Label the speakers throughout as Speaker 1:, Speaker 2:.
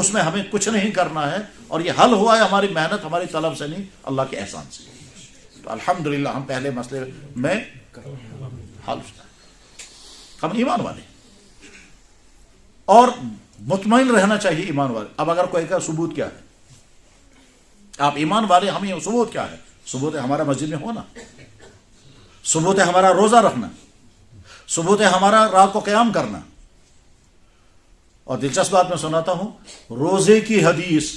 Speaker 1: اس میں ہمیں کچھ نہیں کرنا ہے، اور یہ حل ہوا ہے ہماری محنت، ہماری طلب سے نہیں، اللہ کے احسان سے. تو الحمدللہ ہم پہلے مسئلے میں حل، ہم ایمان والے اور مطمئن رہنا چاہیے ایمان والے. اب اگر کوئی کا ثبوت کیا ہے، آپ ایمان والے، ہمیں ثبوت کیا ہے؟ ثبوت ہے ہمارا مسجد میں ہونا، ثبوت ہے ہمارا روزہ رکھنا، ثبوت ہے ہمارا رات کو قیام کرنا. اور دلچسپ بات میں سناتا ہوں، روزے کی حدیث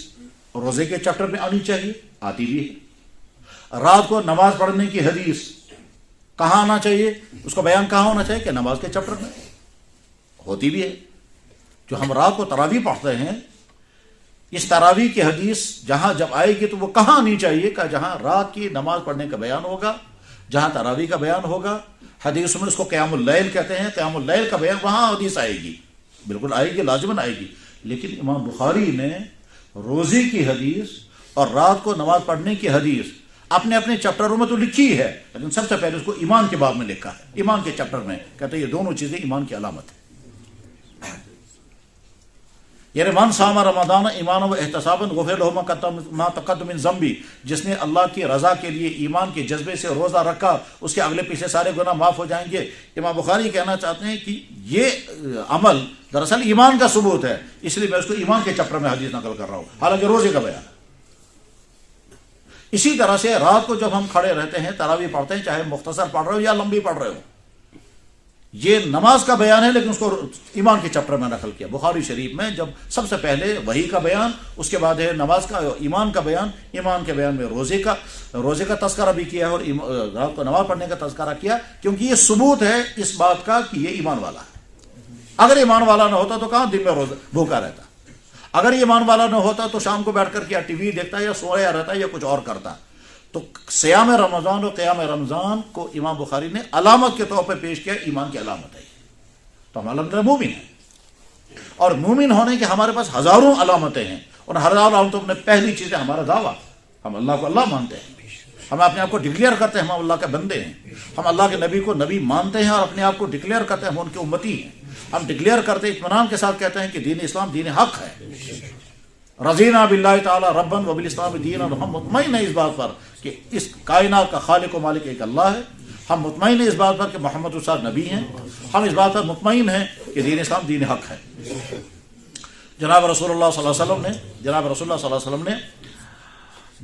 Speaker 1: روزے کے چیپٹر میں آنی چاہیے، آتی بھی ہے. رات کو نماز پڑھنے کی حدیث کہاں آنا چاہیے، اس کا بیان کہاں ہونا چاہیے؟ کہ نماز کے چیپٹر میں ہوتی بھی ہے. جو ہم رات کو تراویح پڑھتے ہیں، اس تراویح کی حدیث جہاں جب آئے گی تو وہ کہاں آنی چاہیے؟ کہ جہاں رات کی نماز پڑھنے کا بیان ہوگا، جہاں تراویح کا بیان ہوگا. حدیث میں اس کو قیام اللیل کہتے ہیں، قیام اللیل کا بیان وہاں حدیث آئے گی، بالکل آئے گی، لازماً آئے گی. لیکن امام بخاری نے روزے کی حدیث اور رات کو نماز پڑھنے کی حدیث اپنے اپنے چیپٹروں میں تو لکھی ہے، لیکن سب سے پہلے اس کو ایمان کے باب میں لکھا ہے. ایمان کے چیپٹر میں کہتے ہیں یہ دونوں چیزیں ایمان کی علامت ہے. یعنی من صام رمضان ایمان و احتسابا غفر له ما تقدم من ذنبی، جس نے اللہ کی رضا کے لیے ایمان کے جذبے سے روزہ رکھا، اس کے اگلے پیچھے سارے گناہ معاف ہو جائیں گے. امام بخاری کہنا چاہتے ہیں کہ یہ عمل دراصل ایمان کا ثبوت ہے، اس لیے میں اس کو ایمان کے چیپٹر میں حدیث نقل کر رہا ہوں، حالانکہ روزے کا بیان. اسی طرح سے رات کو جب ہم کھڑے رہتے ہیں، تراویح پڑھتے ہیں، چاہے مختصر پڑھ رہے ہو یا لمبی پڑھ رہے ہو، یہ نماز کا بیان ہے، لیکن اس کو ایمان کے چیپٹر میں نقل کیا. بخاری شریف میں جب سب سے پہلے وحی کا بیان، اس کے بعد ہے نماز کا، ایمان کا بیان. ایمان کے بیان میں روزے کا تذکرہ بھی کیا ہے، اور رات کو نماز پڑھنے کا تذکرہ کیا، کیونکہ یہ ثبوت ہے اس بات کا کہ یہ ایمان والا ہے. اگر ایمان والا نہ ہوتا تو کہاں دن میں روزہ بھوکا رہتا؟ اگر ایمان والا نہ ہوتا تو شام کو بیٹھ کر کے یا ٹی وی دیکھتا یا سویا رہتا یا کچھ اور کرتا. تو صیام رمضان اور قیام رمضان کو امام بخاری نے علامت کے طور پہ پیش کیا، ایمان کی علامت ہے. تو ہم الحمدللہ مومن ہیں، اور مومن ہونے کے ہمارے پاس ہزاروں علامتیں ہیں، اور ہزاروں علامتوں میں پہلی چیز ہے ہمارا دعویٰ. ہم اللہ کو اللہ مانتے ہیں، ہم اپنے آپ کو ڈکلیئر کرتے ہیں ہم اللہ کے بندے ہیں. ہم اللہ کے نبی کو نبی مانتے ہیں اور اپنے آپ کو ڈکلیئر کرتے ہیں ہم ان کے امتی ہیں. ہم ڈکلیئر کرتے اطمینان کے ساتھ کہتے ہیں کہ دین اسلام دین حق ہے. رضینا باللہ تعالی ربن و بالاسلام دینا، ہم مطمئن ہیں اس بات پر کہ اس کائنات کا خالق و مالک ایک اللہ ہے. ہم مطمئن ہیں اس بات پر کہ محمد رسول نبی ہیں. ہم اس بات پر مطمئن ہیں کہ دین اسلام دین حق ہے. جناب رسول اللہ صلی اللہ علیہ وسلم نے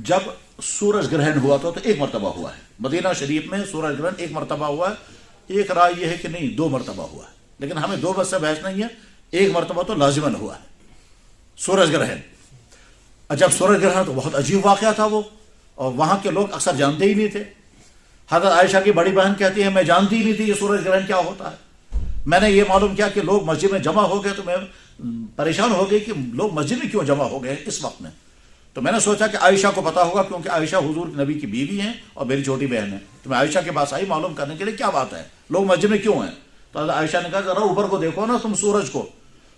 Speaker 1: جب سورج گرہن ہوا تو ایک مرتبہ ہوا ہے. مدینہ شریف میں سورج گرہن ایک مرتبہ ہوا ہے. ایک رائے یہ ہے کہ نہیں 2 مرتبہ ہوا ہے، لیکن ہمیں 2 بس سے بحث نہیں ہے. ایک مرتبہ تو لازماً ہوا ہے سورج گرہن. جب سورج گرہن تو بہت عجیب واقعہ تھا وہ، اور وہاں کے لوگ اکثر جانتے ہی نہیں تھے. حضرت عائشہ کی بڑی بہن کہتی ہے میں جانتی ہی نہیں تھی یہ سورج گرہن کیا ہوتا ہے. میں نے یہ معلوم کیا کہ لوگ مسجد میں جمع ہو گئے تو میں پریشان ہو گئی کہ لوگ مسجد میں کیوں جمع ہو گئے اس وقت میں. تو میں نے سوچا کہ عائشہ کو پتا ہوگا، کیونکہ عائشہ حضور نبی کی بیوی ہیں اور میری چھوٹی بہن ہے. تو میں عائشہ کے پاس آئی معلوم کرنے کے لیے کیا بات ہے، لوگ مسجد میں کیوں ہیں. تو حضرت عائشہ نے کہا ذرا اوپر کو دیکھو نا تم سورج کو.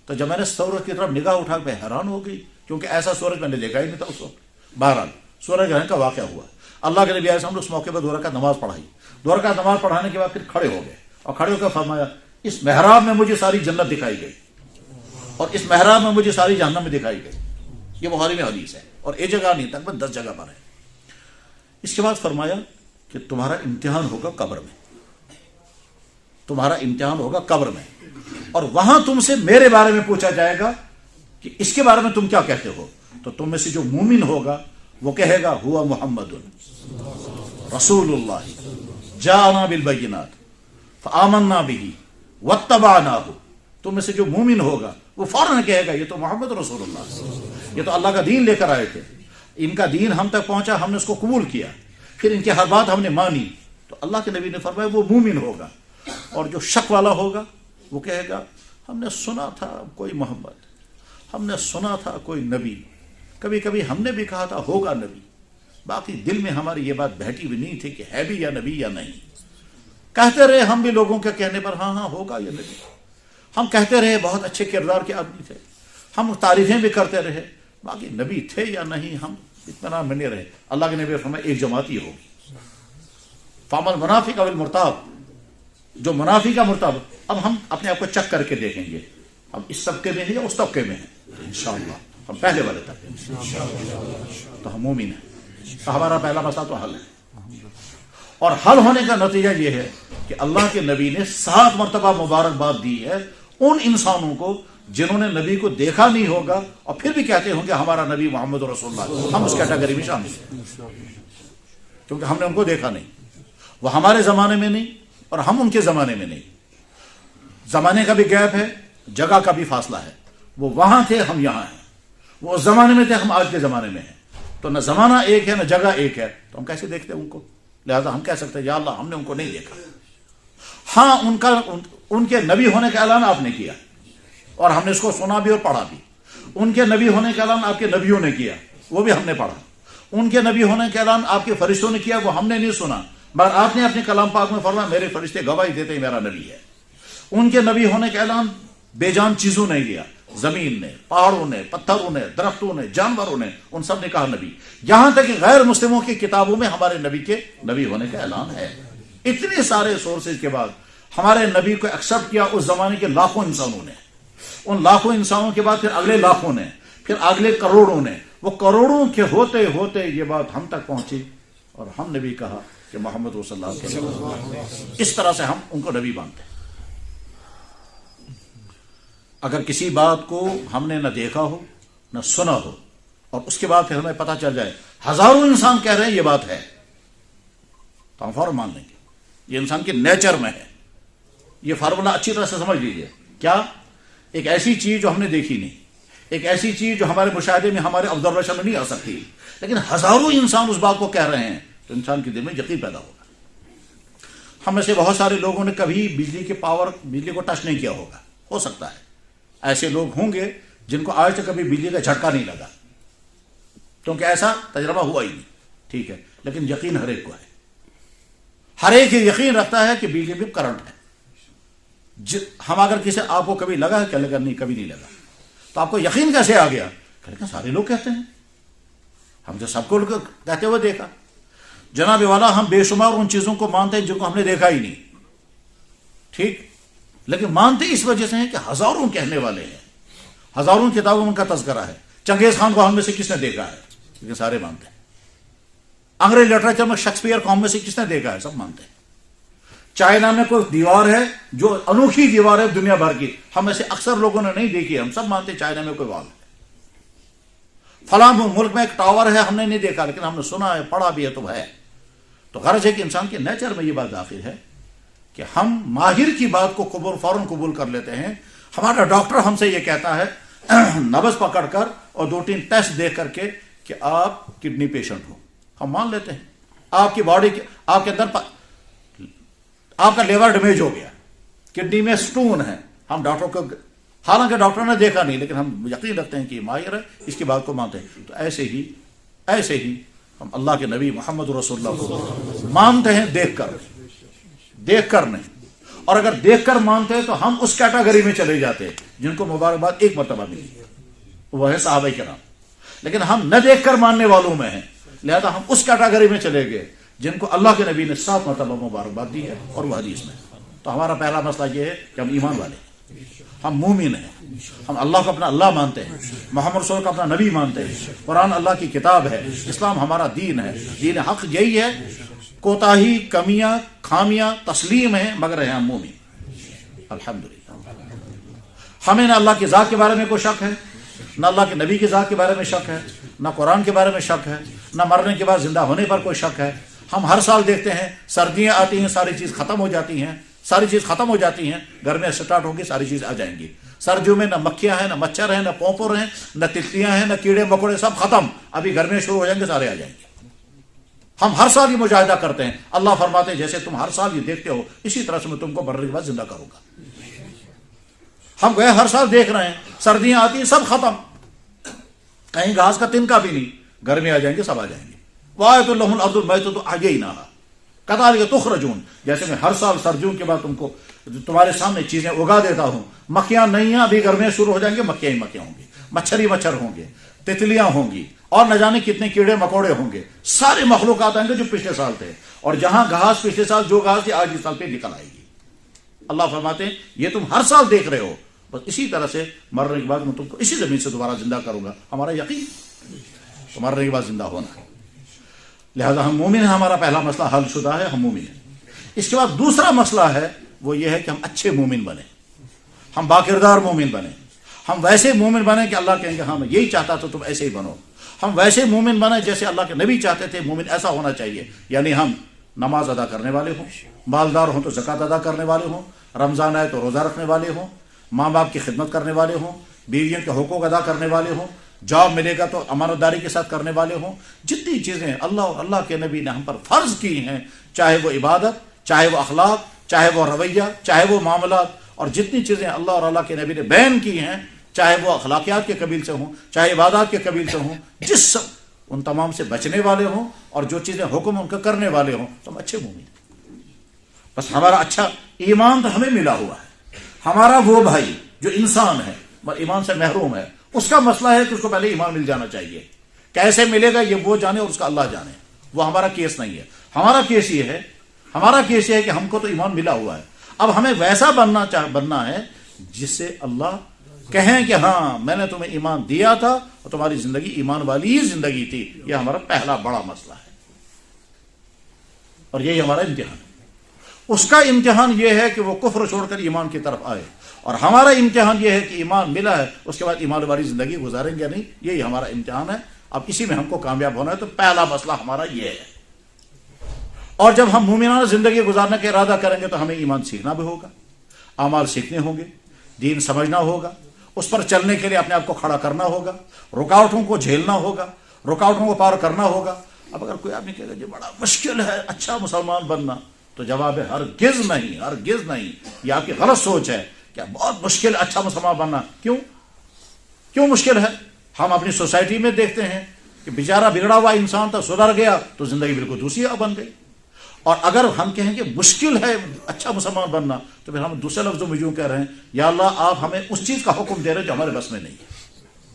Speaker 1: تو جب میں نے سورج کی طرف نگاہ اٹھا میں حیران ہو گئی، کیونکہ ایسا سورج میں نے دیکھا ہی نہیں تھا اس وقت. بہرحال سورج گرہن کا واقعہ ہوا. اللہ کے نبی علیہ السلام نے اس موقع پر 2 رکعت نماز پڑھائی. 2 رکعت نماز پڑھانے کے بعد پھر کھڑے ہو گئے اور کھڑے ہو کر فرمایا اس محراب میں مجھے ساری جنت دکھائی گئی اور اس محراب میں مجھے ساری جہنم میں دکھائی گئی. یہ بخاری میں حدیث ہے، اور ایک جگہ نہیں تقریباً 10 جگہ پر ہے. اس کے بعد فرمایا کہ تمہارا امتحان ہوگا قبر میں، تمہارا امتحان ہوگا قبر میں، اور وہاں تم سے میرے بارے میں پوچھا جائے گا کہ اس کے بارے میں تم کیا کہتے ہو. تو تم میں سے جو مومن ہوگا وہ کہے گا ہوا محمد رسول اللہ جاءنا بالبینات فآمنا به واتبعناہ. تم میں سے جو مومن ہوگا وہ فوراً کہے گا یہ تو محمد رسول اللہ، یہ تو اللہ کا دین لے کر آئے تھے، ان کا دین ہم تک پہنچا، ہم نے اس کو قبول کیا، پھر ان کی ہر بات ہم نے مانی. تو اللہ کے نبی نے فرمایا وہ مومن ہوگا. اور جو شک والا ہوگا وہ کہے گا ہم نے سنا تھا کوئی محمد، ہم نے سنا تھا کوئی نبی، کبھی کبھی ہم نے بھی کہا تھا ہوگا نبی، باقی دل میں ہماری یہ بات بیٹھی بھی نہیں تھی کہ ہے بھی یا نبی یا نہیں. کہتے رہے ہم بھی لوگوں کے کہنے پر ہاں ہاں ہوگا یہ نبی. ہم کہتے رہے بہت اچھے کردار کے آدمی تھے، ہم تعریفیں بھی کرتے رہے، باقی نبی تھے یا نہیں ہم اطمینان میں نہیں رہے. اللہ کے نبی فرمایا ایک جماعت ہی ہوگی. فامل منافق اول مرتاب، جو منافق کا مرتاب. اب ہم اپنے آپ کو چیک کر کے دیکھیں گے ہم اس طبقے میں ہیں یا اس طبقے میں ہیں. انشاءاللہ ہم پہلے والے طبقے تو ہم مومن ہیں، تو ہمارا پہلا مسئلہ تو حل ہے، اور حل ہونے کا نتیجہ یہ ہے کہ اللہ کے نبی نے 7 مرتبہ مبارکباد دی ہے ان انسانوں کو جنہوں نے نبی کو دیکھا نہیں ہوگا اور پھر بھی کہتے ہوں کہ ہمارا نبی محمد رسول اللہ، ہم اس کیٹیگری میں شامل ہیں کیونکہ ہم نے ان کو دیکھا نہیں، وہ ہمارے زمانے میں نہیں اور ہم ان کے زمانے میں نہیں، زمانے کا بھی گیپ ہے، جگہ کا بھی فاصلہ ہے، وہ وہاں تھے ہم یہاں ہیں، وہ اس زمانے میں تھے ہم آج کے زمانے میں ہیں، تو نہ زمانہ ایک ہے نہ جگہ ایک ہے، تو ہم کیسے دیکھتے ہیں ان کو؟ لہذا ہم کہہ سکتے ہیں یا اللہ ہم نے ان کو نہیں دیکھا۔ ہاں ان کے نبی ہونے کا اعلان آپ نے کیا اور ہم نے اس کو سنا بھی اور پڑھا بھی، ان کے نبی ہونے کا اعلان آپ کے نبیوں نے کیا، وہ بھی ہم نے پڑھا، ان کے نبی ہونے کا اعلان آپ کے فرشتوں نے کیا، وہ ہم نے نہیں سنا، مگر آپ نے اپنے کلام پاک میں فرمایا میرے فرشتے گواہی دیتے ہیں میرا نبی ہے۔ ان کے نبی ہونے کا اعلان بے جان چیزوں نے کیا، زمین نے، پہاڑوں نے، پتھروں نے، درختوں نے، جانوروں نے، ان سب نے کہا نبی، یہاں تک کہ غیر مسلموں کی کتابوں میں ہمارے نبی کے نبی ہونے کا اعلان ہے۔ اتنے سارے سورسز کے بعد ہمارے نبی کو ایکسپٹ کیا اس زمانے کے لاکھوں انسانوں نے، ان لاکھوں انسانوں کے بعد پھر اگلے لاکھوں نے، پھر اگلے کروڑوں نے، وہ کروڑوں کے ہوتے ہوتے یہ بات ہم تک پہنچی اور ہم نے بھی کہا کہ محمد رسول اللہ صلی اللہ علیہ وسلم، اس طرح سے ہم ان کو نبی مانتے ہیں۔ اگر کسی بات کو ہم نے نہ دیکھا ہو نہ سنا ہو اور اس کے بعد پھر ہمیں پتہ چل جائے ہزاروں انسان کہہ رہے ہیں یہ بات ہے، تو ہم فوراً مان لیں گے، یہ انسان کے نیچر میں ہے۔ یہ فارمولہ اچھی طرح سے سمجھ لیجیے، کیا ایک ایسی چیز جو ہم نے دیکھی نہیں، ایک ایسی چیز جو ہمارے مشاہدے میں، ہمارے آبزرویشن میں نہیں آ سکتی، لیکن ہزاروں انسان اس بات کو کہہ رہے ہیں، تو انسان کے دل میں یقین پیدا ہوگا۔ ہم میں سے بہت سارے لوگوں نے کبھی بجلی کے پاور، بجلی کو ٹچ نہیں کیا ہوگا، ہو سکتا ہے ایسے لوگ ہوں گے جن کو آج تک کبھی بجلی کا جھٹکا نہیں لگا، کیونکہ ایسا تجربہ ہوا ہی نہیں، ٹھیک ہے، لیکن یقین ہر ایک کو ہے، ہر ایک یقین رکھتا ہے کہ بجلی میں کرنٹ ہے۔ ہم اگر کسی آپ کو کبھی لگا ہے کہ لگا نہیں، کبھی نہیں لگا، تو آپ کو یقین کیسے آ گیا؟ کہ سارے لوگ کہتے ہیں، ہم جو سب کو کہتے ہوئے دیکھا۔ جناب والا ہم بے شمار ان چیزوں کو مانتے ہیں جن کو ہم نے دیکھا ہی نہیں، ٹھیک، لیکن مانتے اس وجہ سے ہیں کہ ہزاروں کہنے والے ہیں، ہزاروں کتابوں میں کا تذکرہ ہے۔ چنگیز خان کو ہم میں سے کس نے دیکھا ہے؟ لیکن سارے مانتے ہیں۔ انگریز لٹریچر میں شیکسپیئر کو ہم میں سے کس نے دیکھا ہے؟ سب مانتے ہیں۔ چائنا میں کوئی دیوار ہے جو انوکھی دیوار ہے دنیا بھر کی، ہم میں سے اکثر لوگوں نے نہیں دیکھی، ہم سب مانتے ہیں چائنا میں کوئی وال ہے۔ فلاں ملک میں ایک ٹاور ہے، ہم نے نہیں دیکھا لیکن ہم نے سنا ہے، پڑھا بھی ہے، تو ہے۔ تو غرض ہے کہ انسان کے نیچر میں یہ بات داخل ہے کہ ہم ماہر کی بات کو فوراً قبول کر لیتے ہیں۔ ہمارا ڈاکٹر ہم سے یہ کہتا ہے نبض پکڑ کر اور 2-3 ٹیسٹ دیکھ کر کے کہ آپ کڈنی پیشنٹ ہو، ہم مان لیتے ہیں۔ آپ کی باڈی، آپ کے اندر آپ کا لیور ڈیمیج ہو گیا، کڈنی میں سٹون ہے، ہم ڈاکٹر کو، حالانکہ ڈاکٹر نے دیکھا نہیں لیکن ہم یقین رکھتے ہیں کہ یہ ماہر ہے، اس کی بات کو مانتے ہیں۔ تو ایسے ہی ہم اللہ کے نبی محمد رسول اللہ کو مانتے ہیں، دیکھ کر نہیں۔ اور اگر دیکھ کر مانتے ہیں تو ہم اس کیٹیگری میں چلے جاتے ہیں جن کو مبارکباد ایک مرتبہ ملی، وہ ہے صحابہ کرام، لیکن ہم نہ دیکھ کر ماننے والوں میں ہیں، لہذا ہم اس کیٹیگری میں چلے گئے جن کو اللہ کے نبی نے 7 مرتبہ مبارکباد دی ہے، اور وہ حدیث میں۔ تو ہمارا پہلا مسئلہ یہ ہے کہ ہم ایمان والے ہیں، ہم مومن ہیں، ہم اللہ کو اپنا اللہ مانتے ہیں، محمد رسول کو اپنا نبی مانتے ہیں، قرآن اللہ کی کتاب ہے، اسلام ہمارا دین ہے، دین حق یہی ہے، کوتاہی، کمیاں، خامیاں تسلیم ہیں، مگر ہیں ہم مومن الحمدللہ۔ ہمیں نہ اللہ کی ذات کے بارے میں کوئی شک ہے، نہ اللہ کے نبی کی ذات کے بارے میں شک ہے، نہ قرآن کے بارے میں شک ہے، نہ مرنے کے بعد زندہ ہونے پر کوئی شک ہے۔ ہم ہر سال دیکھتے ہیں سردیاں آتی ہیں، ساری چیز ختم ہو جاتی ہیں، گرمیاں سٹارٹ ہوں گی، ساری چیز آ جائیں گی۔ سردیوں میں نہ مکھیاں ہیں، نہ مچھر ہیں، نہ پونپر ہیں، نہ تتلیاں ہیں، نہ کیڑے مکوڑے، سب ختم۔ ابھی گرمیاں شروع ہو جائیں گے، سارے آ جائیں گے۔ ہم ہر سال یہ مجاہدہ کرتے ہیں۔ اللہ فرماتے ہیں جیسے تم ہر سال یہ دیکھتے ہو اسی طرح سے میں تم کو مرنے کے بعد زندہ کروں گا۔ ہم گئے ہر سال دیکھ رہے ہیں، سردیاں آتی ہیں سب ختم، کہیں گھاس کا تنکا بھی نہیں، گرمی آ جائیں گے، سب آ جائیں گے۔ وَآیَةٌ لَهُمُ الْأَرْضُ الْمَيْتَةُ أَحْيَيْنَاهَا كَذَلِكَ تُخْرَجُونَ، جیسے میں ہر سال سردیوں کے بعد تم کو تمہارے سامنے چیزیں اگا دیتا ہوں۔ مکھیاں نہیں ہیں، ابھی گرمیاں شروع ہو جائیں گے، مکھیاں ہی مکھیاں ہوں گی، مچھر ہی مچھر ہوں گے، تتلیاں ہوں گی، اور نہ جانے کتنے کیڑے مکوڑے ہوں گے، سارے مخلوقات آئیں گے جو پچھلے سال تھے، اور جہاں گھاس پچھلے سال جو گھاس تھی آج اس سال پہ نکل آئے گی۔ اللہ فرماتے ہیں یہ تم ہر سال دیکھ رہے ہو، بس اسی طرح سے مرنے کے بعد میں تم کو اسی زمین سے دوبارہ زندہ کروں گا. ہمارا یقین تو مرنے کے بعد زندہ ہونا ہے. لہذا ہم مومن ہیں, ہمارا پہلا مسئلہ حل شدہ ہے, ہم مومن ہیں. اس کے بعد دوسرا مسئلہ ہے وہ یہ ہے کہ ہم اچھے مومن بنیں, ہم باکردار مومن بنیں, ہم ویسے مومن بنیں کہ اللہ کہیں گے ہاں میں یہی چاہتا تو تم ایسے ہی بنو. ہم ویسے مومن بنیں جیسے اللہ کے نبی چاہتے تھے. مومن ایسا ہونا چاہیے, یعنی ہم نماز ادا کرنے والے ہوں, مالدار ہوں تو زکوٰۃ ادا کرنے والے ہوں, رمضان آئے تو روزہ رکھنے والے ہوں, ماں باپ کی خدمت کرنے والے ہوں, بیویوں کے حقوق ادا کرنے والے ہوں, جاب ملے گا تو امانت داری کے ساتھ کرنے والے ہوں. جتنی چیزیں اللہ اور اللہ کے نبی نے ہم پر فرض کی ہیں, چاہے وہ عبادت, چاہے وہ اخلاق, چاہے وہ رویہ, چاہے وہ معاملات, اور جتنی چیزیں اللہ اور اللہ کے نبی نے بیان کی ہیں, چاہے وہ اخلاقیات کے قبیل سے ہوں, چاہے عبادات کے قبیل سے ہوں, جس سب ان تمام سے بچنے والے ہوں اور جو چیزیں حکم ان کا کرنے والے ہوں, تو ہم اچھے مومن ہیں. بس ہمارا اچھا ایمان تو ہمیں ملا ہوا ہے. ہمارا وہ بھائی جو انسان ہے اور ایمان سے محروم ہے, اس کا مسئلہ ہے کہ اس کو پہلے ایمان مل جانا چاہیے. کیسے ملے گا یہ وہ جانے اور اس کا اللہ جانے, وہ ہمارا کیس نہیں ہے. ہمارا کیس یہ ہے کہ ہم کو تو ایمان ملا ہوا ہے. اب ہمیں ویسا بننا ہے جس سے اللہ کہیں کہ ہاں میں نے تمہیں ایمان دیا تھا اور تمہاری زندگی ایمان والی ہی زندگی تھی. یہ ہمارا پہلا بڑا مسئلہ ہے اور یہی ہمارا امتحان ہے. اس کا امتحان یہ ہے کہ وہ کفر چھوڑ کر ایمان کی طرف آئے, اور ہمارا امتحان یہ ہے کہ ایمان ملا ہے, اس کے بعد ایمان والی زندگی گزاریں گے نہیں. یہی ہمارا امتحان ہے. اب اسی میں ہم کو کامیاب ہونا ہے. تو پہلا مسئلہ ہمارا یہ ہے. اور جب ہم مومنانہ زندگی گزارنے کا ارادہ کریں گے تو ہمیں ایمان سیکھنا بھی ہوگا, اعمال سیکھنے ہوں گے, دین سمجھنا ہوگا, اس پر چلنے کے لیے اپنے آپ کو کھڑا کرنا ہوگا, رکاوٹوں کو جھیلنا ہوگا, رکاوٹوں کو پار کرنا ہوگا. اب اگر کوئی آدمی کہے گا یہ بڑا مشکل ہے اچھا مسلمان بننا, تو جواب ہے ہرگز نہیں, ہرگز نہیں. یہ آپ کی غلط سوچ ہے کہ بہت مشکل اچھا مسلمان بننا. کیوں مشکل ہے؟ ہم اپنی سوسائٹی میں دیکھتے ہیں کہ بیچارہ بگڑا ہوا انسان تھا, سدھر گیا تو زندگی بالکل دوسری بن گئی. اور اگر ہم کہیں کہ مشکل ہے اچھا مسلمان بننا, تو پھر ہم دوسرے لفظوں میں یوں کہہ رہے ہیں یا اللہ آپ ہمیں اس چیز کا حکم دے رہے ہیں جو ہمارے بس میں نہیں ہے.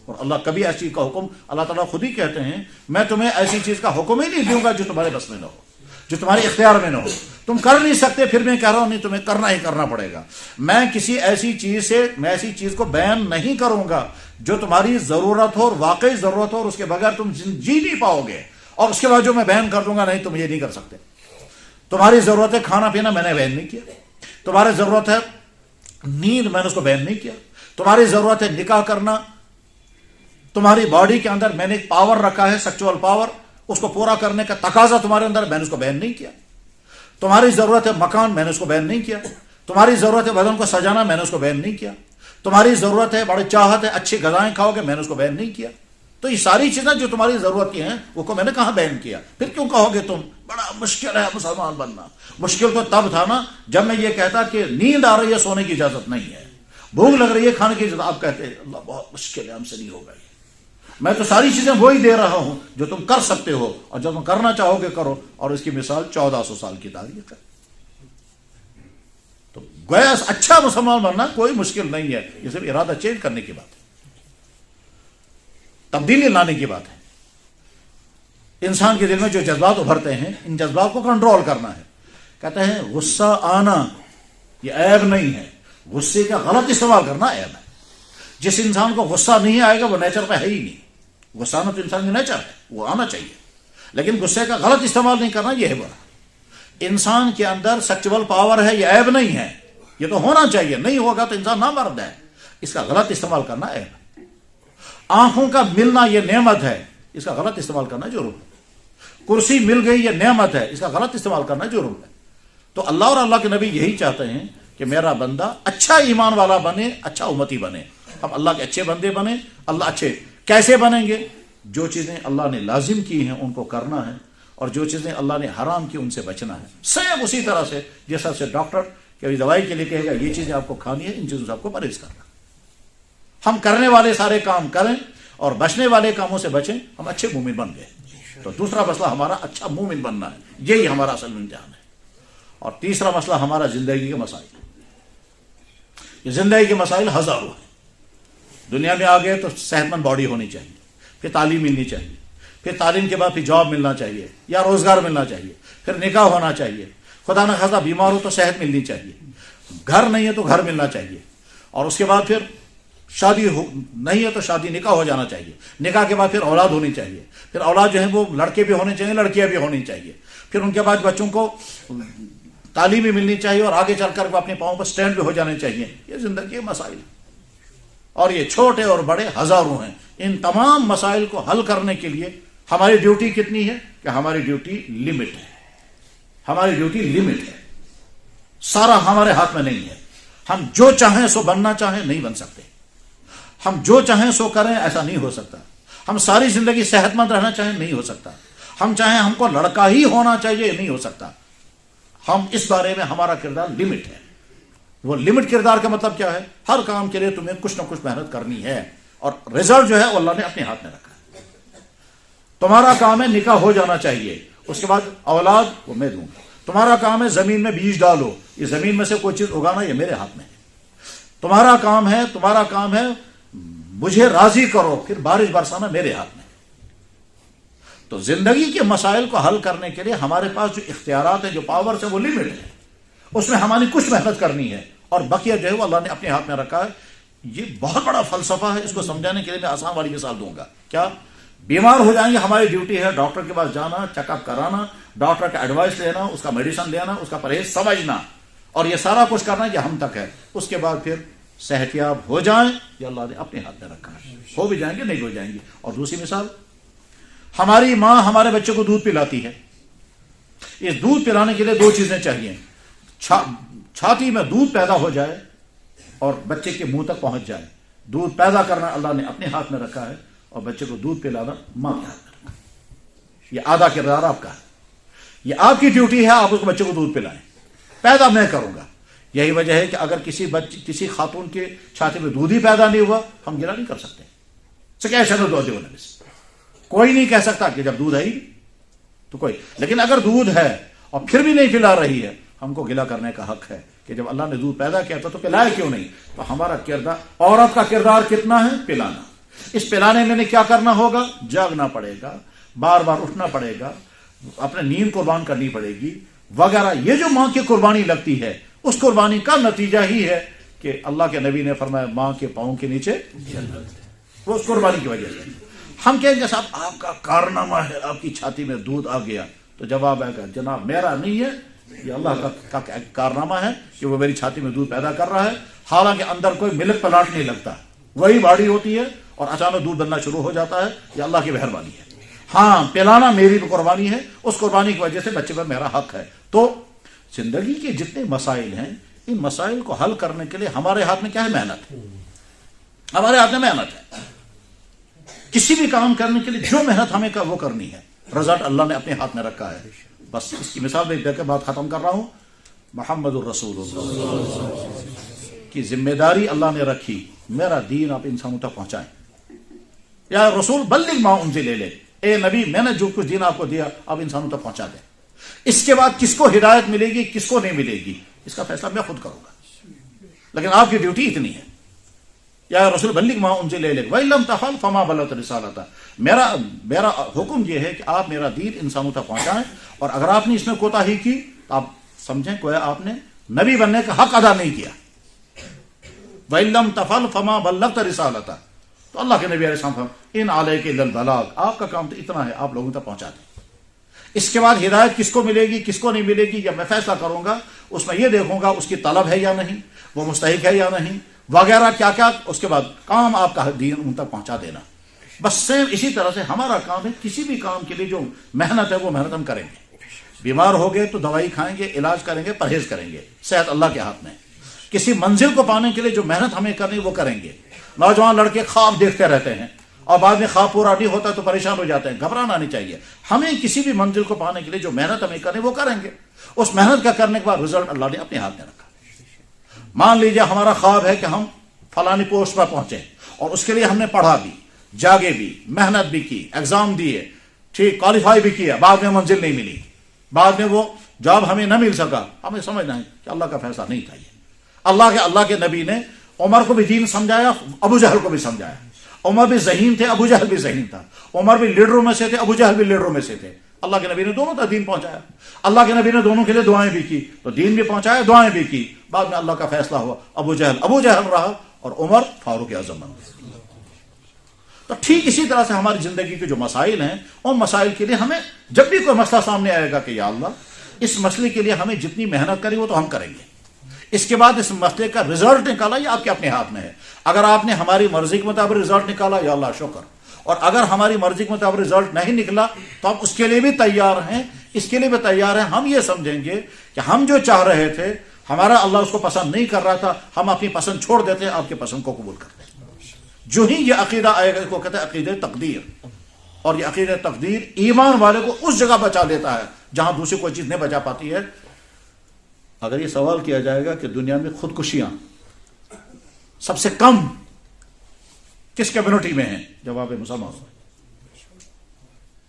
Speaker 1: اور اللہ کبھی ایسی چیز کا حکم, اللہ تعالیٰ خود ہی کہتے ہیں میں تمہیں ایسی چیز کا حکم ہی نہیں دوں گا جو تمہارے بس میں نہ ہو, جو تمہارے اختیار میں نہ ہو. تم کر نہیں سکتے, پھر میں کہہ رہا ہوں نہیں تمہیں کرنا ہی کرنا پڑے گا. میں ایسی چیز کو بیان نہیں کروں گا جو تمہاری ضرورت ہو اور واقعی ضرورت ہو, اور اس کے بغیر تم جی نہیں پاؤ گے. اور اس کے بعد جو میں بیان کر دوں گا نہیں تم یہ نہیں کر سکتے. تمہاری ضرورت ہے کھانا پینا, میں نے بیان نہیں کیا. تمہاری ضرورت ہے نیند, میں نے اس کو بیان نہیں کیا. تمہاری ضرورت ہے نکاح کرنا, تمہاری باڈی کے اندر میں نے ایک پاور رکھا ہے سیکچوئل پاور, اس کو پورا کرنے کا تقاضا تمہارے اندر, میں نے اس کو بیان نہیں کیا. تمہاری ضرورت ہے مکان, میں نے اس کو بیان نہیں کیا. تمہاری ضرورت ہے بدن کو سجانا, میں نے اس کو بیان نہیں کیا. تمہاری ضرورت ہے بڑی چاہت ہے اچھی غذائیں کھاؤ گے, میں نے اس کو بیان نہیں کیا. تو یہ ساری چیزیں جو تمہاری ضرورت کی ہیں وہ کو میں نے کہاں بیان کیا. پھر کیوں کہو گے تم بڑا مشکل ہے مسلمان بننا؟ مشکل تو تب تھا نا جب میں یہ کہتا کہ نیند آ رہی ہے, سونے کی اجازت نہیں ہے, بھوک لگ رہی ہے, کھانے کی اجازت. آپ کہتے ہیں اللہ بہت مشکل ہے, ہم سے نہیں ہوگا یہ. میں تو ساری چیزیں وہی دے رہا ہوں جو تم کر سکتے ہو, اور جب تم کرنا چاہو گے کرو. اور اس کی مثال 1400 سال کی تاریخ ہے. تو گویا اچھا مسلمان بننا کوئی مشکل نہیں ہے, یہ صرف ارادہ چینج کرنے کی بات ہے, تبدیلی لانے کی بات ہے. انسان کے دل میں جو جذبات ابھرتے ہیں ان جذبات کو کنٹرول کرنا ہے. کہتے ہیں غصہ آنا یہ عیب نہیں ہے, غصے کا غلط استعمال کرنا عیب ہے. جس انسان کو غصہ نہیں آئے گا وہ نیچر پہ ہے ہی نہیں. غصہ آنا تو انسان کی نیچر ہے, وہ آنا چاہیے, لیکن غصے کا غلط استعمال نہیں کرنا یہ ہے بڑا. انسان کے اندر سیکچوئل پاور ہے, یہ عیب نہیں ہے, یہ تو ہونا چاہیے. نہیں ہوگا تو انسان نامرد ہے, اس کا غلط استعمال کرنا عیب ہے. آنکھوں کا ملنا یہ نعمت ہے, اس کا غلط استعمال کرنا جرم ہے. کرسی مل گئی یہ نعمت ہے, اس کا غلط استعمال کرنا جرم ہے. تو اللہ اور اللہ کے نبی یہی چاہتے ہیں کہ میرا بندہ اچھا ایمان والا بنے, اچھا امتی بنے. اب اللہ کے اچھے بندے بنے. اللہ اچھے کیسے بنیں گے؟ جو چیزیں اللہ نے لازم کی ہیں ان کو کرنا ہے, اور جو چیزیں اللہ نے حرام کی ان سے بچنا ہے. سیم اسی طرح سے جیسا سے ڈاکٹر کہ دوائی کے لیے کہے گا یہ چیزیں آپ کو کھانی ہے, ان چیزوں سے آپ کو پرہیز کرنا. ہم کرنے والے سارے کام کریں اور بچنے والے کاموں سے بچیں, ہم اچھے مومن بن گئے. تو دوسرا مسئلہ ہمارا اچھا مومن بننا ہے, یہی ہمارا اصل امتحان ہے. اور تیسرا مسئلہ ہمارا زندگی کے مسائل. یہ زندگی کے مسائل ہزاروں ہیں. دنیا میں آ گئے تو صحت مند باڈی ہونی چاہیے, پھر تعلیم ملنی چاہیے, پھر تعلیم کے بعد پھر جاب ملنا چاہیے یا روزگار ملنا چاہیے, پھر نکاح ہونا چاہیے, خدا نخواستہ بیمار ہو تو صحت ملنی چاہیے, گھر نہیں ہے تو گھر ملنا چاہیے, اور اس کے بعد پھر شادی نہیں ہے تو شادی نکاح ہو جانا چاہیے، نکاح کے بعد پھر اولاد ہونی چاہیے، پھر اولاد جو ہے وہ لڑکے بھی ہونے چاہیے، لڑکیاں بھی ہونی چاہیے، پھر ان کے بعد بچوں کو تعلیم بھی ملنی چاہیے اور آگے چل کر وہ اپنے پاؤں پر سٹینڈ بھی ہو جانے چاہیے. یہ زندگی کے مسائل ہیں اور یہ چھوٹے اور بڑے ہزاروں ہیں. ان تمام مسائل کو حل کرنے کے لیے ہماری ڈیوٹی کتنی ہے کہ ہماری ڈیوٹی لمٹ ہے. ہماری ڈیوٹی لمٹ ہے، سارا ہمارے ہاتھ میں نہیں ہے. ہم جو چاہیں سو بننا چاہیں نہیں بن سکتے، ہم جو چاہیں سو کریں ایسا نہیں ہو سکتا. ہم ساری زندگی صحت مند رہنا چاہیں نہیں ہو سکتا. ہم چاہیں ہم کو لڑکا ہی ہونا چاہیے نہیں ہو سکتا. ہم اس بارے میں ہمارا کردار لمٹ ہے. وہ لمٹ کردار کا مطلب کیا ہے؟ ہر کام کے لیے تمہیں کچھ نہ کچھ محنت کرنی ہے اور رزلٹ جو ہے وہ اللہ نے اپنے ہاتھ میں رکھا ہے. تمہارا کام ہے نکاح ہو جانا چاہیے، اس کے بعد اولاد وہ میں دوں گا. تمہارا کام ہے زمین میں بیج ڈالو، یہ زمین میں سے کوئی چیز اگانا یہ میرے ہاتھ میں ہے. تمہارا کام ہے مجھے راضی کرو، پھر بارش برسانا میرے ہاتھ میں. تو زندگی کے مسائل کو حل کرنے کے لیے ہمارے پاس جو اختیارات ہیں، جو پاورز ہیں، وہ لمٹ ہے. اس میں ہماری کچھ محنت کرنی ہے اور بقیہ جو ہے وہ اللہ نے اپنے ہاتھ میں رکھا ہے. یہ بہت بڑا فلسفہ ہے. اس کو سمجھانے کے لیے میں آسان والی مثال دوں گا. کیا بیمار ہو جائیں گے، ہماری ڈیوٹی ہے ڈاکٹر کے پاس جانا، چیک اپ کرانا، ڈاکٹر کا ایڈوائس لینا، اس کا میڈیسن لینا، اس کا پرہیز سمجھنا، اور یہ سارا کچھ کرنا یہ ہم تک ہے. اس کے بعد پھر صحت یاب ہو جائیں یہ اللہ نے اپنے ہاتھ میں رکھا ہے. ہو بھی جائیں گے نہیں ہو جائیں گے. اور دوسری مثال، ہماری ماں ہمارے بچے کو دودھ پلاتی ہے. اس دودھ پلانے کے لیے دو چیزیں چاہیے. چھاتی میں دودھ پیدا ہو جائے اور بچے کے منہ تک پہنچ جائے. دودھ پیدا کرنا اللہ نے اپنے ہاتھ میں رکھا ہے اور بچے کو دودھ پلانا ماں کے ہاتھ میں رکھا ہے. یہ آدھا کردار آپ کا ہے. یہ آپ کی ڈیوٹی ہے، آپ اس بچے کو دودھ پلائیں. پیدا میں کروں گا. یہی وجہ ہے کہ اگر کسی خاتون کے چھاتی میں دودھ ہی پیدا نہیں ہوا ہم گلا نہیں کر سکتے. کوئی نہیں کہہ سکتا کہ جب دودھ ہے ہی تو کوئی. لیکن اگر دودھ ہے اور پھر بھی نہیں پلا رہی ہے، ہم کو گلا کرنے کا حق ہے کہ جب اللہ نے دودھ پیدا کیا تھا تو پلائے کیوں نہیں. تو ہمارا کردار، عورت کا کردار کتنا ہے؟ پلانا. اس پلانے میں کیا کرنا ہوگا؟ جاگنا پڑے گا، بار بار اٹھنا پڑے گا، اپنے نیند قربان کرنی پڑے گی وغیرہ. یہ جو ماں کی قربانی لگتی ہے اس قربانی کا نتیجہ ہی ہے کہ اللہ کے نبی نے فرمایا ماں کے پاؤں کے نیچے جنت. وہ اس قربانی کی وجہ سے. ہم کہیں گے صاحب آپ کا کارنامہ ہے، آپ کی چھاتی میں دودھ آ گیا. تو جواب ہے کہ جناب میرا نہیں ہے، یہ اللہ کا کارنامہ ہے کہ وہ میری چھاتی میں دودھ پیدا کر رہا ہے. حالانکہ اندر کوئی ملک پلاٹ نہیں لگتا، وہی باڑی ہوتی ہے اور اچانک دودھ بننا شروع ہو جاتا ہے. یہ اللہ کی مہربانی ہے. ہاں پلانا میری بھی قربانی ہے، اس قربانی کی وجہ سے بچے پر میرا حق ہے. تو زندگی کے جتنے مسائل ہیں ان مسائل کو حل کرنے کے لیے ہمارے ہاتھ میں کیا ہے؟ محنت. ہمارے ہاتھ میں محنت ہے. کسی بھی کام کرنے کے لیے جو محنت ہمیں وہ کرنی ہے، رزلٹ اللہ نے اپنے ہاتھ میں رکھا ہے. بس اس کی مثال دے کر بات ختم کر رہا ہوں. محمد الرسول اللہ کی ذمہ داری اللہ نے رکھی، میرا دین آپ انسانوں تک پہنچائیں. یا رسول بلغ ما انزل الیک، اے نبی میں نے جو کچھ دین آپ کو دیا آپ انسانوں تک پہنچا دیں. اس کے بعد کس کو ہدایت ملے گی کس کو نہیں ملے گی اس کا فیصلہ میں خود کروں گا. لیکن آپ کی ڈیوٹی اتنی ہے، یا رسول بلغ ما انزل الیک وَإِن لَمْ تَفْعَلْ فَمَا بَلَغْتَ رِسَالَتَهُ. میرا حکم یہ ہے کہ آپ میرا دین انسانوں تک پہنچائیں، اور اگر آپ نے اس میں کوتاہی کی تو آپ سمجھیں کوئی آپ نے نبی بننے کا حق ادا نہیں کیا. وَإِن لَمْ تَفْعَلْ فَمَا بَلَّغْتَ رِسَالَتَهُ. تو اللہ کے نبی علیہ السلام فرماتے ان علیک الا البلاغ، آپ کا کام تو اتنا ہے آپ لوگوں تک پہنچا دیں. اس کے بعد ہدایت کس کو ملے گی کس کو نہیں ملے گی یا میں فیصلہ کروں گا. اس میں یہ دیکھوں گا اس کی طلب ہے یا نہیں، وہ مستحق ہے یا نہیں وغیرہ کیا کیا. اس کے بعد کام آپ کا دین ان تک پہنچا دینا. بس سیم اسی طرح سے ہمارا کام ہے، کسی بھی کام کے لیے جو محنت ہے وہ محنت ہم کریں گے. بیمار ہو گئے تو دوائی کھائیں گے، علاج کریں گے، پرہیز کریں گے. صحت اللہ کے ہاتھ میں. کسی منزل کو پانے کے لیے جو محنت ہمیں کرنی وہ کریں گے. نوجوان لڑکے خواب دیکھتے رہتے ہیں اور بعد میں خواب پورا نہیں ہوتا تو پریشان ہو جاتے ہیں. گھبرانا نہیں چاہیے. ہمیں کسی بھی منزل کو پانے کے لیے جو محنت ہمیں کرنی وہ کریں گے. اس محنت کا کرنے کے بعد رزلٹ اللہ نے اپنے ہاتھ میں رکھا. مان لیجیے ہمارا خواب ہے کہ ہم فلانی پوسٹ پر پہنچے اور اس کے لیے ہم نے پڑھا بھی، جاگے بھی، محنت بھی کی، ایگزام دیے، ٹھیک کوالیفائی بھی کیا، بعد میں منزل نہیں ملی، بعد میں وہ جاب ہمیں نہ مل سکا. ہمیں سمجھنا ہے کہ اللہ کا فیصلہ نہیں تھا. یہ اللہ کے نبی نے عمر کو بھی دین سمجھایا، ابو جہل کو بھی سمجھایا. عمر بھی ذہین تھے، ابو جہل بھی ذہین تھا. عمر بھی لیڈروں میں سے تھے، ابو جہل بھی لیڈروں میں سے تھے. اللہ کے نبی نے دونوں تک دین پہنچایا. اللہ کے نبی نے دونوں کے لیے دعائیں بھی کی, تو دین بھی پہنچایا, دعائیں بھی کی. بعد میں اللہ کا فیصلہ ہوا, ابو جہل رہا اور عمر فاروق اعظم بن گئے. تو ٹھیک اسی طرح سے ہماری زندگی کے جو مسائل ہیں, ان مسائل کے لیے ہمیں جب بھی کوئی مسئلہ سامنے آئے گا کہ یا اللہ اس مسئلے کے لیے ہمیں جتنی محنت کریں وہ تو ہم کریں گے. اس کے بعد اس مسئلے کا رزلٹ نکالا یہ آپ کے اپنے ہاتھ میں ہے. اگر آپ نے ہماری مرضی کے مطابق رزلٹ نکالا یا اللہ شکر, اور اگر ہماری مرضی کے مطابق رزلٹ نہیں نکلا تو ہم اس کے لیے بھی تیار ہیں, اس کے لیے بھی تیار ہیں. ہم یہ سمجھیں گے کہ ہم جو چاہ رہے تھے ہمارا اللہ اس کو پسند نہیں کر رہا تھا, ہم اپنی پسند چھوڑ دیتے ہیں, آپ کی پسند کو قبول کرتے ہیں. جو ہی یہ عقیدہ آئے گا اس کو کہتے ہیں عقیدہ تقدیر, اور یہ عقیدہ تقدیر ایمان والے کو اس جگہ بچا لیتا ہے جہاں دوسری کوئی چیز نہیں بچا پاتی ہے. اگر یہ سوال کیا جائے گا کہ دنیا میں خودکشیاں سب سے کم کس کمیونٹی میں ہیں, جواب ہے مسلمان.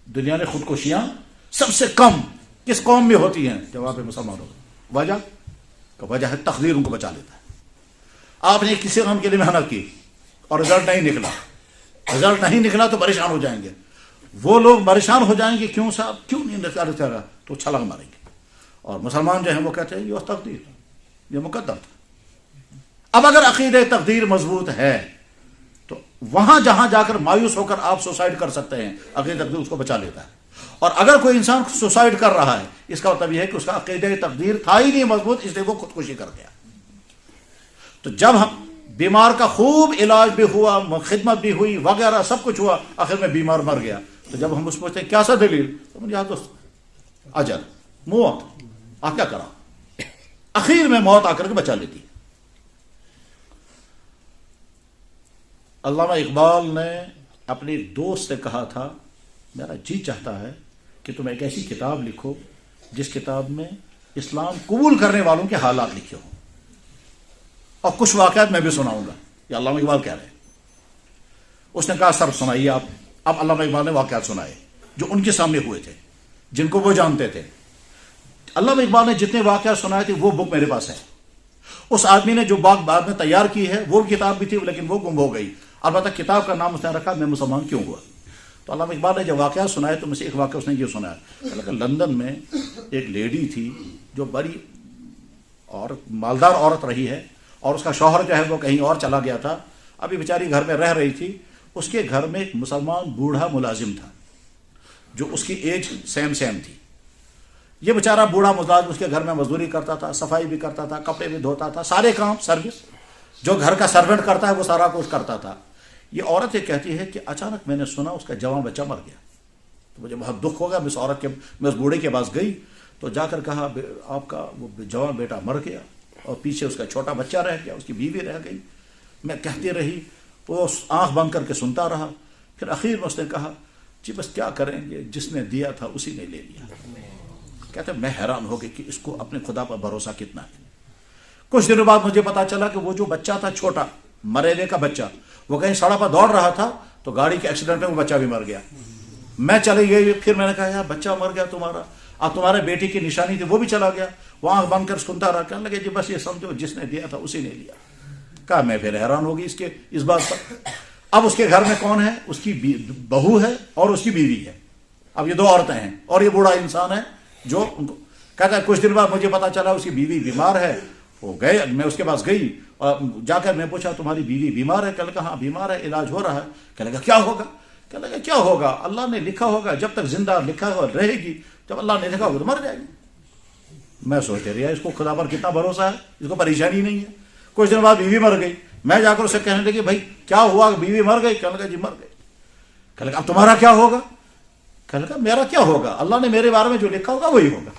Speaker 1: دنیا میں خودکشیاں سب سے کم کس قوم میں ہوتی ہیں, جواب ہے مسلمانوں. وجہ ہے تقدیر ان کو بچا لیتا ہے. آپ نے کسی کام کے لیے محنت کی اور رزلٹ نہیں نکلا تو پریشان ہو جائیں گے. وہ لوگ پریشان ہو جائیں گے, کیوں صاحب کیوں نہیں نکلا, تو چھلانگ ماریں گے. اور مسلمان جو ہیں وہ کہتے ہیں یہ تقدیر, یہ مقدر تھا. اب اگر عقیدہ تقدیر مضبوط ہے تو وہاں جہاں جا کر مایوس ہو کر آپ سوسائڈ کر سکتے ہیں, عقیدہ تقدیر اس کو بچا لیتا ہے. اور اگر کوئی انسان سوسائڈ کر رہا ہے اس کا مطلب یہ ہے کہ اس کا عقیدہ تقدیر تھا ہی نہیں مضبوط, اس لیے وہ خودکشی کر گیا. تو جب ہم بیمار کا خوب علاج بھی ہوا, خدمت بھی ہوئی وغیرہ سب کچھ ہوا, آخر میں بیمار مر گیا, تو جب ہم اس پوچھتے ہیں کیا سا دلیل, تو مجھے اجل موت, آپ کیا کرا, اخیر میں موت آ کر کے بچا لیتی. علامہ اقبال نے اپنے دوست سے کہا تھا میرا جی چاہتا ہے کہ تم ایک ایسی کتاب لکھو جس کتاب میں اسلام قبول کرنے والوں کے حالات لکھے ہوں, اور کچھ واقعات میں بھی سناؤں گا. یہ علامہ اقبال کہہ رہے ہیں. اس نے کہا سر سنائیے آپ. اب علامہ اقبال نے واقعات سنائے جو ان کے سامنے ہوئے تھے, جن کو وہ جانتے تھے. علامہ اقبال نے جتنے واقعات سنائے تھے وہ بک میرے پاس ہے. اس آدمی نے جو باغ بعد میں تیار کی ہے وہ کتاب بھی تھی, لیکن وہ گم ہو گئی. البتہ کتاب کا نام اس نے رکھا میں مسلمان کیوں ہوا. تو علامہ اقبال نے جب واقعات سنائے تو مجھ سے ایک واقعہ اس نے یہ سنایا کہ لندن میں ایک لیڈی تھی جو بڑی اور مالدار عورت رہی ہے, اور اس کا شوہر جو ہے وہ کہیں اور چلا گیا تھا. ابھی بیچاری گھر میں رہ رہی تھی. اس کے گھر میں ایک مسلمان بوڑھا ملازم تھا جو اس کی ایج سیم تھی. یہ بیچارہ بوڑھا ملازم اس کے گھر میں مزدوری کرتا تھا, صفائی بھی کرتا تھا, کپڑے بھی دھوتا تھا, سارے کام سروس جو گھر کا سرونٹ کرتا ہے وہ سارا کچھ کرتا تھا. یہ عورت یہ کہتی ہے کہ اچانک میں نے سنا اس کا جوان بچہ مر گیا. تو مجھے بہت دکھ ہو گیا. میں اس بوڑھے کے پاس گئی تو جا کر کہا آپ کا وہ جوان بیٹا مر گیا اور پیچھے اس کا چھوٹا بچہ رہ گیا, اس کی بیوی رہ گئی. میں کہتی رہی, وہ آنکھ بند کر کے سنتا رہا. پھر اخیر میں اس نے کہا جی بس کیا کریں گے, جس نے دیا تھا اسی نے لے لیا. کہتے میں حیران ہو گئی کہ اس کو اپنے خدا پر بھروسہ کتنا ہے. کچھ دنوں بعد مجھے پتا چلا کہ وہ جو بچہ تھا چھوٹا مریلے کا بچہ, وہ کہیں سڑک پر دوڑ رہا تھا تو گاڑی کے ایکسیڈنٹ میں وہ بچہ بھی مر گیا. میں چلی گئی. پھر میں نے کہا یار بچہ مر گیا تمہارا, اب تمہارے بیٹی کی نشانی تھی وہ بھی چلا گیا. وہ آنکھ بند کر سنتا رہا. کہنے لگے جی بس یہ سمجھو جس نے دیا تھا اسی نے لیا. کہا میں پھر حیران ہوگی اس بات پر. اب اس کے گھر میں کون ہے, اس کی بہو ہے اور اس کی بیوی ہے. اب یہ دو عورتیں ہیں اور یہ بوڑھا انسان ہے جو ان کو کہتا ہے. کچھ دن بعد مجھے پتا چلا اس کی بیوی بیمار ہے. وہ گئے, میں اس کے پاس گئی اور جا کر میں پوچھا تمہاری بیوی بیمار ہے؟ کہنے لگا ہاں بیمار ہے, علاج ہو رہا ہے. کہنے لگا کیا ہوگا؟ کہنے لگا کیا ہوگا, اللہ نے لکھا ہوگا جب تک زندہ لکھا ہوا رہے گی, جب اللہ نے لکھا ہوگا تو مر جائے گی. میں سوچتے رہا اس کو خدا پر کتنا بھروسہ ہے, اس کو پریشانی نہیں ہے. کچھ دن بعد بیوی مر گئی. میں جا کر اسے کہنے لگی بھائی کیا ہوا, بیوی مر گئی؟ کہنے لگا جی مر گئی. کہنے لگا اب تمہارا کیا ہوگا؟ کہنے لگا میرا کیا ہوگا, اللہ نے میرے بارے میں جو لکھا ہوگا وہی ہوگا.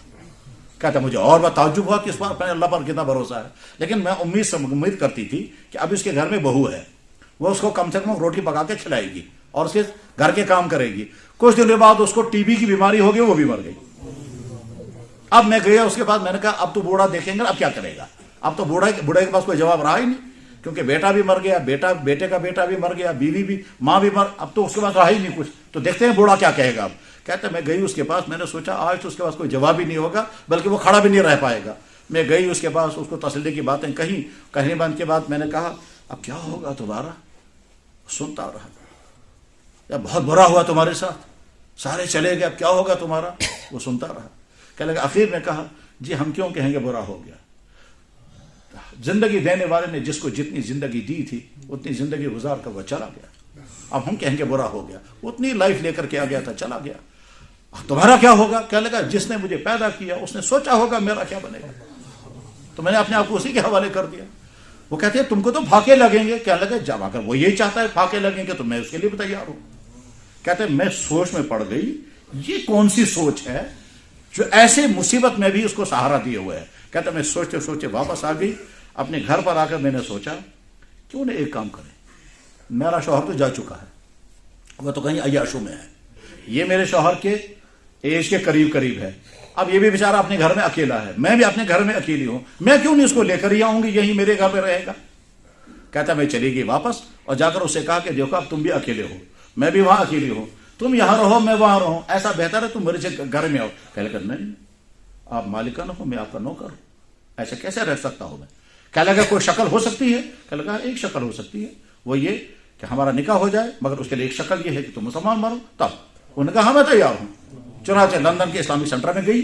Speaker 1: کہتا مجھے اور بات تعجب ہوا کہ اس بار اللہ پر کتنا بھروسہ ہے. لیکن میں امید کرتی تھی کہ اب اس کے گھر میں بہو ہے, وہ اس کو کم سے کم روٹی پکا کے کھلائے گی اور اس کے گھر کے کام کرے گی. کچھ دنوں بعد اس کو ٹی بی کی بیماری ہو گئی, وہ بھی مر گئی. اب میں گیا اس کے بعد, میں نے کہا اب تو بوڑھا دیکھیں گے اب کیا کرے گا. اب تو بوڑھے کے پاس کوئی جواب رہا ہی نہیں, کیونکہ بیٹا بھی مر گیا, بیٹے کا بیٹا بھی مر گیا, بیوی بھی, ماں بھی مر, اب تو اس کے پاس رہا ہی نہیں کچھ. تو دیکھتے ہیں بوڑھا کیا کہے گا. اب کہتے میں گئی اس کے پاس, میں نے سوچا آج تو اس کے پاس کوئی جواب ہی نہیں ہوگا, بلکہ وہ کھڑا بھی نہیں رہ پائے گا. میں گئی اس کے پاس, اس کو تسلی کی باتیں کہنے بند کے بعد میں نے کہا اب کیا ہوگا تمہارا. سنتا رہا, یا بہت برا ہوا تمہارے ساتھ, سارے چلے گئے، اب کیا ہوگا تمہارا؟ وہ سنتا رہا. کہنے لگا آخر میں کہا جی ہم کیوں کہیں گے برا ہو گیا، زندگی دینے والے نے جس کو جتنی زندگی دی تھی اتنی زندگی گزار کر وہ چلا گیا، اب ہم کہیں گے برا ہو گیا، اتنی لائف لے کر کے آ گیا تھا چلا گیا، تمہارا کیا ہوگا؟ کہنے لگا جس نے مجھے پیدا کیا اس نے سوچا ہوگا میرا کیا بنے گا، تو میں نے اپنے آپ کو اسی کے حوالے کر دیا. وہ کہتے ہیں تم کو تو پھاکے لگیں گے. کہنے لگے جب اگر وہ یہی چاہتا ہے پھاکے لگیں گے تو میں اس کے لیے بھی تیار ہوں. کہتے ہیں میں سوچ میں پڑ گئی، یہ کون سی سوچ ہے جو ایسے مصیبت میں بھی اس کو سہارا دیے ہوئے ہے. کہتے ہیں میں سوچتے سوچتے واپس آ گئی اپنے گھر پر. آ کر میں نے سوچا کیوں نہ ایک کام کرے، میرا شوہر تو جا چکا ہے، وہ تو کہیں عیاشوں میں ہے، یہ میرے شوہر کے ایج کے قریب قریب ہے، اب یہ بھی بیچارہ اپنے گھر میں اکیلا ہے، میں بھی اپنے گھر میں اکیلی ہوں، میں کیوں نہیں اس کو لے کر ہی آؤں گی، یہی میرے گھر میں رہے گا. کہتا میں چلی گئی واپس اور جا کر اس سے کہا کہ دیکھو اب تم بھی اکیلے ہو، میں بھی وہاں اکیلی ہوں، تم یہاں رہو میں وہاں رہوں، ایسا بہتر ہے تم میرے گھر میں آؤ. کہنے لگا نہیں آپ مالکان ہو، میں آپ کا نوکر ہوں، ایسے کیسے رہ سکتا ہوں میں. کہنے لگا کوئی شکل ہو سکتی ہے؟ کہنے لگا ایک شکل ہو سکتی ہے، وہ یہ کہ ہمارا نکاح ہو جائے، مگر اس کے لیے ایک شکل یہ ہے کہ تم مسلمان مرو تب. انہوں نے کہا ہاں میں تیار ہوں. چنانچہ لندن کے اسلامی سینٹر میں گئی،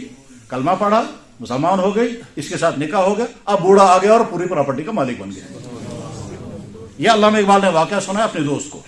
Speaker 1: کلمہ پڑھا، مسلمان ہو گئی، اس کے ساتھ نکاح ہو گیا، اب بوڑھا آ گیا اور پوری پراپرٹی کا مالک بن گیا. یہ علامہ اقبال نے واقعہ سنا ہے اپنے دوست کو.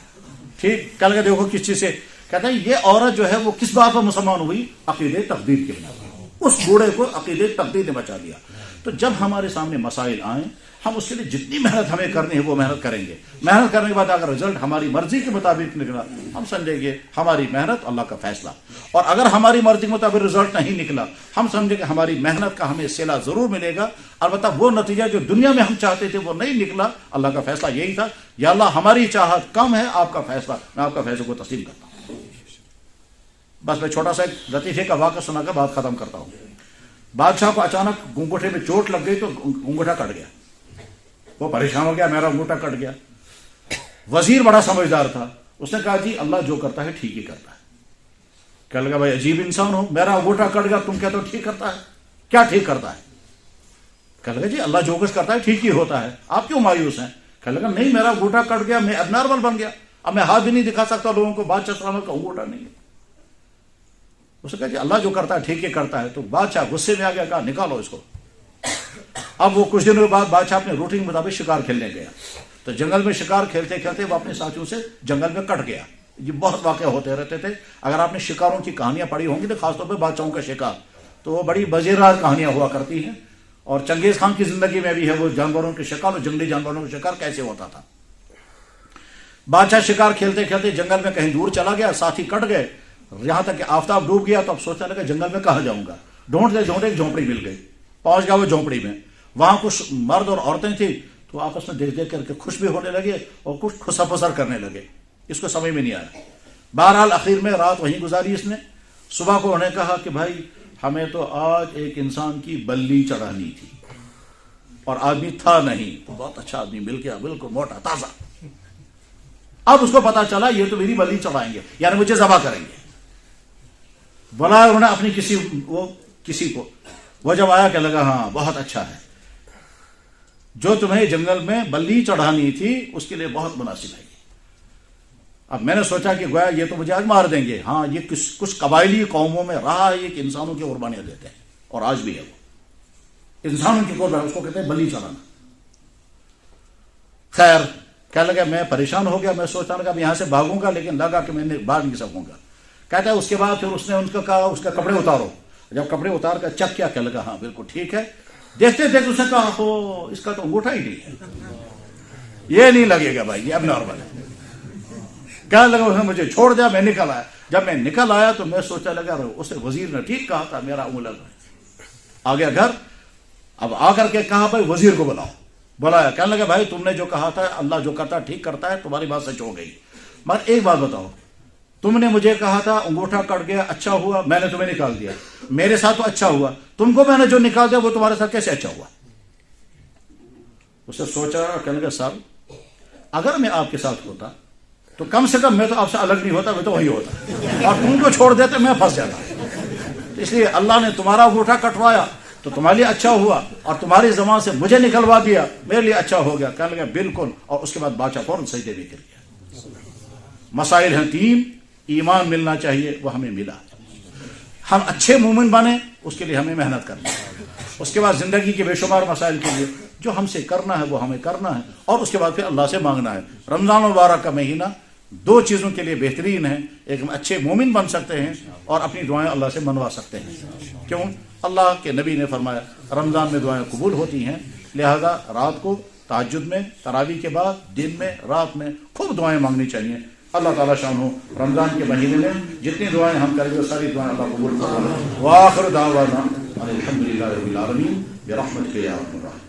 Speaker 1: ٹھیک. کہنے لگا دیکھو کس چیز سے. کہتا ہے یہ عورت جو ہے وہ کس بات پر مسلمان ہوئی؟ عقیدے تقدیر کے بنا. اس بوڑھے کو عقیدے تقدیر نے بچا دیا. تو جب ہمارے سامنے مسائل آئیں ہم اس کے لیے جتنی محنت ہمیں کرنی ہے وہ محنت کریں گے. محنت کرنے کے بعد اگر رزلٹ ہماری مرضی کے مطابق نکلا ہم سمجھیں گے ہماری محنت اللہ کا فیصلہ. اور اگر ہماری مرضی کے مطابق رزلٹ نہیں نکلا ہم سمجھیں گے ہماری محنت کا ہمیں صلہ ضرور ملے گا. البتہ وہ نتیجہ جو دنیا میں ہم چاہتے تھے وہ نہیں نکلا، اللہ کا فیصلہ یہی تھا یا اللہ ہماری چاہت کم ہے، آپ کا فیصلہ، میں آپ کا فیصلے کو تسلیم کرتا ہوں. بس میں چھوٹا سا ایک لطیفے کا واقعہ سنا کر بات ختم کرتا ہوں. بادشاہ کو اچانک انگوٹھے میں چوٹ لگ گئی تو انگوٹھا کٹ گیا. وہ پریشان ہو گیا، میرا انگوٹھا کٹ گیا. وزیر بڑا سمجھدار تھا، اس نے کہا جی اللہ جو کرتا ہے ٹھیک ہی کرتا ہے. کہنے لگا بھائی عجیب انسان ہو، میرا انگوٹھا کٹ گیا تم کہتے ہو ٹھیک کرتا ہے، کیا ٹھیک کرتا ہے؟ کہنے لگا جی اللہ جو کچھ کرتا ہے ٹھیک ہی ہوتا ہے، آپ کیوں مایوس ہیں؟ کہنے لگا نہیں میرا انگوٹھا کٹ گیا، میں اب نارمل بن گیا، اب میں ہاتھ بھی نہیں دکھا سکتا لوگوں کو، بادشاہ سلامت کا انگوٹھا نہیں ہے. اس نے کہا جی اللہ جو کرتا ہے ٹھیک ہی کرتا ہے. تو بادشاہ غصے میں آ گیا، کہا نکالو اس کو. اب وہ کچھ دنوں کے بعد بادشاہ اپنے روٹین کے مطابق شکار کھیلنے گیا. تو جنگل میں شکار کھیلتے کھیلتے وہ اپنے ساتھیوں سے جنگل میں کٹ گیا. یہ بہت واقع ہوتے رہتے تھے. اگر آپ نے شکاروں کی کہانیاں پڑھی ہوں گی تو خاص طور پہ بادشاہوں کا شکار تو وہ بڑی مزیدار کہانیاں ہوا کرتی ہیں. اور چنگیز خان کی زندگی میں بھی ہے وہ جانوروں کے شکار اور جنگلی جانوروں کا شکار کیسے ہوتا تھا. بادشاہ شکار کھیلتے کھیلتے جنگل میں کہیں دور چلا گیا، ساتھی کٹ گئے، یہاں تک کہ آفتاب ڈوب گیا. تو اب سوچنے لگا جنگل میں کہاں جاؤں گا. ڈھونڈتے ڈھونڈتے ایک جھونپڑی مل گئی. پہنچ گیا وہ جھونپڑی میں. وہاں کچھ مرد اور عورتیں تھیں تو آپس میں دیکھ دیکھ کر کے خوش بھی ہونے لگے اور کچھ خسا پسر کرنے لگے. اس کو سمجھ میں نہیں آیا. بہرحال اخیر میں رات وہیں گزاری اس نے. صبح کو انہیں کہا کہ بھائی ہمیں تو آج ایک انسان کی بلی چڑھانی تھی اور آدمی تھا نہیں. تو بہت اچھا آدمی مل گیا، بالکل موٹا تازہ. اب اس کو پتا چلا یہ تو میری بلی چڑھائیں گے، یعنی مجھے ذبح کریں گے. بلایا انہوں نے اپنی کسی کو. وہ جب آیا کہ لگا ہاں بہت اچھا ہے، جو تمہیں جنگل میں بلی چڑھانی تھی اس کے لیے بہت مناسب ہے. اب میں نے سوچا کہ گویا یہ تو مجھے آج مار دیں گے. ہاں یہ کچھ قبائلی قوموں میں رہا ہے کہ انسانوں کی قربانیاں دیتے ہیں اور آج بھی ہے وہ انسانوں کی قربانی، اس کو کہتے ہیں بلی چڑھانا. خیر کہنے لگا میں پریشان ہو گیا. میں سوچنے لگا اب یہاں سے بھاگوں گا، لیکن لگا کہ میں بھاگ نہیں سکوں گا. کہتا ہے اس کے بعد پھر اس نے ان کو کہا اس کا کپڑے اتارو. جب کپڑے اتار کر چیک کیا کہ لگا ہاں بالکل ٹھیک ہے. دیکھتے دیکھتے اس نے کہا ہو اس کا تو انگوٹھا ہی نہیں ہے، یہ نہیں لگے گا بھائی، یہ اب نارمل ہے. کہنے لگا اس نے مجھے چھوڑ دیا. میں نکل آیا. جب میں نکل آیا تو میں سوچا لگا اس نے وزیر نے ٹھیک کہا تھا، میرا انگل آ گیا گھر. اب آ کر کے کہا بھائی وزیر کو بلاؤ. بلایا. کہنے لگا بھائی تم نے جو کہا تھا اللہ جو کرتا ہے ٹھیک کرتا ہے، تمہاری بات سچ ہو گئی، مگر ایک بات بتاؤ، تم نے مجھے کہا تھا انگوٹھا کٹ گیا اچھا ہوا، میں نے تمہیں نکال دیا. میرے ساتھ تو اچھا ہوا، تم کو میں نے جو نکال دیا وہ تمہارے ساتھ کیسے اچھا ہوا؟ اسے سوچا. کہنے لگا صاحب اگر میں آپ کے ساتھ ہوتا تو کم سے کم میں تو آپ سے الگ نہیں ہوتا، میں تو وہی ہوتا، اور تم کو چھوڑ دیتے میں پھنس جاتا. اس لیے اللہ نے تمہارا انگوٹھا کٹوایا تو تمہارے لیے اچھا ہوا، اور تمہاری زبان سے مجھے نکلوا دیا میرے لیے اچھا ہو گیا. کہنے لگا بالکل. اور اس کے بعد بادشاہ فوراً سجدے میں گر گیا. مسائل ہیں 3. ایمان ملنا چاہیے وہ ہمیں ملا. ہم اچھے مومن بنے اس کے لیے ہمیں محنت کرنا ہے. اس کے بعد زندگی کے بے شمار مسائل کے لیے جو ہم سے کرنا ہے وہ ہمیں کرنا ہے, اور اس کے بعد پھر اللہ سے مانگنا ہے. رمضان مبارک کا مہینہ دو چیزوں کے لیے بہترین ہے. ایک ہم اچھے مومن بن سکتے ہیں اور اپنی دعائیں اللہ سے منوا سکتے ہیں. کیوں؟ اللہ کے نبی نے فرمایا رمضان میں دعائیں قبول ہوتی ہیں, لہذا رات کو تہجد میں, تراویح کے بعد, دن میں, رات میں خوب دعائیں مانگنی چاہیے. اللہ تعالیٰ شان ہو رمضان کے مہینے میں جتنی دعائیں ہم کریں گے ساری دعائیں اللہ قبول فرمائے. وآخر دعوانا الحمدللہ رب العالمین برحمتک یا ارحم الراحمین.